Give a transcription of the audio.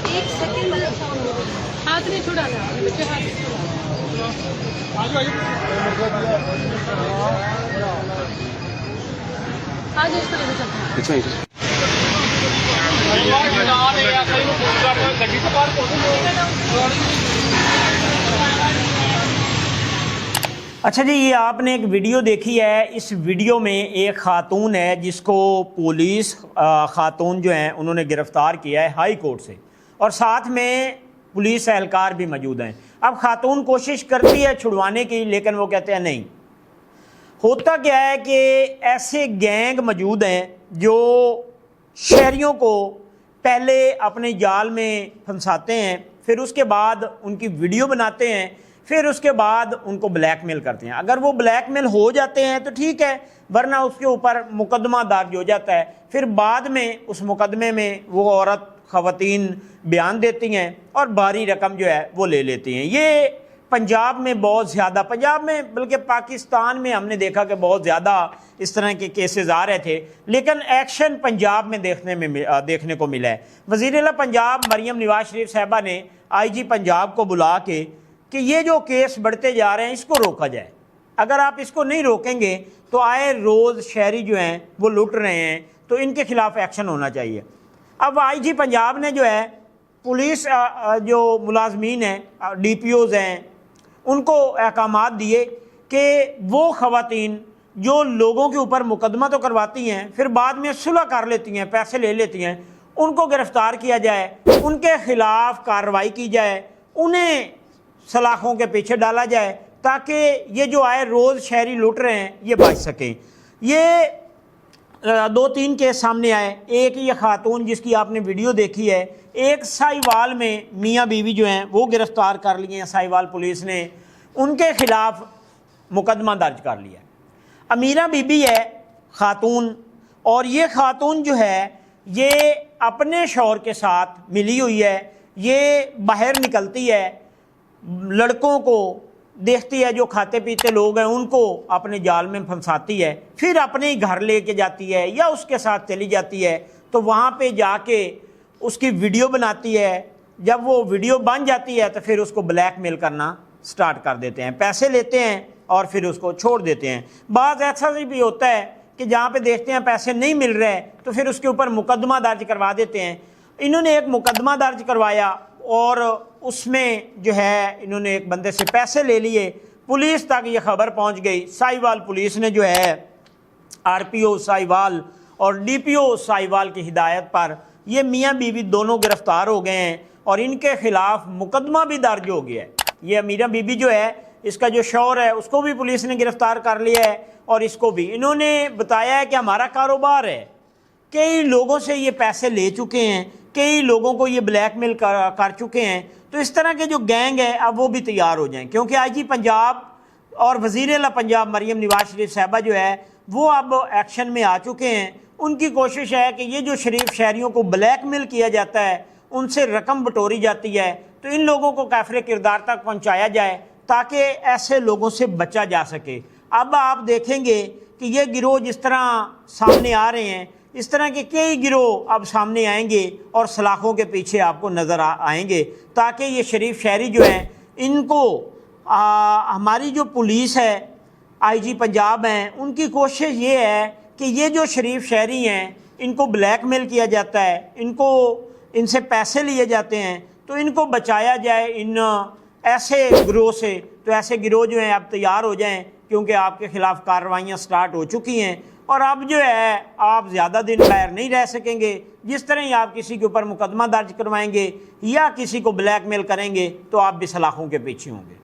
एक सेकंड हाथ नहीं छुड़ाना बच्चे हाथ नहीं आज इस तरह से अच्छा अच्छा जी, ये आपने एक वीडियो देखी है। इस वीडियो में एक ख़ातून है जिसको पुलिस ख़ातून जो हैं उन्होंने गिरफ़्तार किया है हाई कोर्ट से, और साथ में पुलिस एहलकार भी मौजूद हैं। अब ख़ातून कोशिश करती है छुड़वाने की, लेकिन वो कहते हैं नहीं। होता क्या है कि ऐसे गैंग मौजूद हैं जो शहरियों को पहले अपने जाल में फंसाते हैं, फिर उसके बाद उनकी वीडियो बनाते हैं, फिर उसके बाद उनको ब्लैकमेल करते हैं। अगर वो ब्लैकमेल हो जाते हैं तो ठीक है, वरना उसके ऊपर मुकदमा दर्ज हो जाता है। फिर बाद में उस मुकदमे में वो औरत ख़वातीन बयान देती हैं और भारी रकम जो है वो ले लेती हैं। ये पंजाब में बहुत ज़्यादा, पंजाब में बल्कि पाकिस्तान में हमने देखा कि बहुत ज़्यादा इस तरह के केसेस आ रहे थे, लेकिन एक्शन पंजाब में देखने को मिला है। वज़ीर-ए-आला पंजाब मरियम नवाज शरीफ साहबा ने IG पंजाब को बुला के कि ये जो केस बढ़ते जा रहे हैं इसको रोका जाए। अगर आप इसको नहीं रोकेंगे तो आए रोज़ शहरी जो हैं वो लुट रहे हैं, तो इनके खिलाफ एक्शन होना चाहिए। अब IG पंजाब ने जो है पुलिस जो मुलाजमीन हैं, DPOs हैं, उनको अहकामात दिए कि वो ख़वातीन जो लोगों के ऊपर मुकदमा तो करवाती हैं फिर बाद में सुलह कर लेती हैं, पैसे ले लेती हैं, उनको गिरफ़्तार किया जाए, उनके ख़िलाफ़ कार्रवाई की जाए, उन्हें सलाखों के पीछे डाला जाए ताकि ये जो आए रोज़ शहरी लूट रहे हैं ये बच सकें। ये 2-3 केस सामने आए। एक ये ख़ातून जिसकी आपने वीडियो देखी है, एक साहिवाल में मियाँ बीवी जो हैं वो गिरफ़्तार कर लिए हैं साहिवाल पुलिस ने, उनके ख़िलाफ़ मुकदमा दर्ज कर लिया। अमीरा बीबी है ख़ातून, और ये ख़ातून जो है ये अपने शौहर के साथ मिली हुई है। ये बाहर निकलती है, लड़कों को देखती है जो खाते पीते लोग हैं उनको अपने जाल में फंसाती है, फिर अपने ही घर लेके जाती है या उसके साथ चली जाती है, तो वहाँ पे जाके उसकी वीडियो बनाती है। जब वो वीडियो बन जाती है तो फिर उसको ब्लैकमेल करना स्टार्ट कर देते हैं, पैसे लेते हैं और फिर उसको छोड़ देते हैं। बाज़ ऐसा भी होता है कि जहाँ पे देखते हैं पैसे नहीं मिल रहे तो फिर उसके ऊपर मुकदमा दर्ज करवा देते हैं। इन्होंने एक मुकदमा दर्ज करवाया और उसमें जो है इन्होंने एक बंदे से पैसे ले लिए। पुलिस तक ये खबर पहुंच गई। साहिवाल पुलिस ने जो है RPO साहिवाल और DPO साहिवाल की हिदायत पर ये मियाँ बीवी दोनों गिरफ़्तार हो गए हैं और इनके ख़िलाफ़ मुकदमा भी दर्ज हो गया है। ये अमीरा बीबी जो है, इसका जो शौहर है उसको भी पुलिस ने गिरफ़्तार कर लिया है और इसको भी। इन्होंने बताया है कि हमारा कारोबार है, कई लोगों से ये पैसे ले चुके हैं, कई लोगों को ये ब्लैकमेल कर चुके हैं। तो इस तरह के जो गैंग है अब वो भी तैयार हो जाएं, क्योंकि IG पंजाब और वज़ीर-ए-आला पंजाब मरियम नवाज शरीफ साहबा जो है वो अब एक्शन में आ चुके हैं। उनकी कोशिश है कि ये जो शरीफ शहरियों को ब्लैकमेल किया जाता है, उनसे रकम बटोरी जाती है, तो इन लोगों को काफ़िर किरदार तक पहुँचाया जाए ताकि ऐसे लोगों से बचा जा सके। अब आप देखेंगे कि ये गिरोह जिस तरह सामने आ रहे हैं, इस तरह के कई गिरोह अब सामने आएंगे और सलाखों के पीछे आपको नज़र आएंगे, ताकि ये शरीफ शहरी जो हैं इनको हमारी जो पुलिस है, IG पंजाब हैं, उनकी कोशिश ये है कि ये जो शरीफ शहरी हैं इनको ब्लैकमेल किया जाता है, इनसे पैसे लिए जाते हैं, तो इनको बचाया जाए इन ऐसे गिरोह से। तो ऐसे गिरोह जो हैं अब तैयार हो जाएं, क्योंकि आपके ख़िलाफ़ कार्रवाइयाँ स्टार्ट हो चुकी हैं और अब जो है आप ज़्यादा दिन बाहर नहीं रह सकेंगे। जिस तरह ही आप किसी के ऊपर मुकदमा दर्ज करवाएंगे या किसी को ब्लैकमेल करेंगे तो आप भी सलाखों के पीछे होंगे।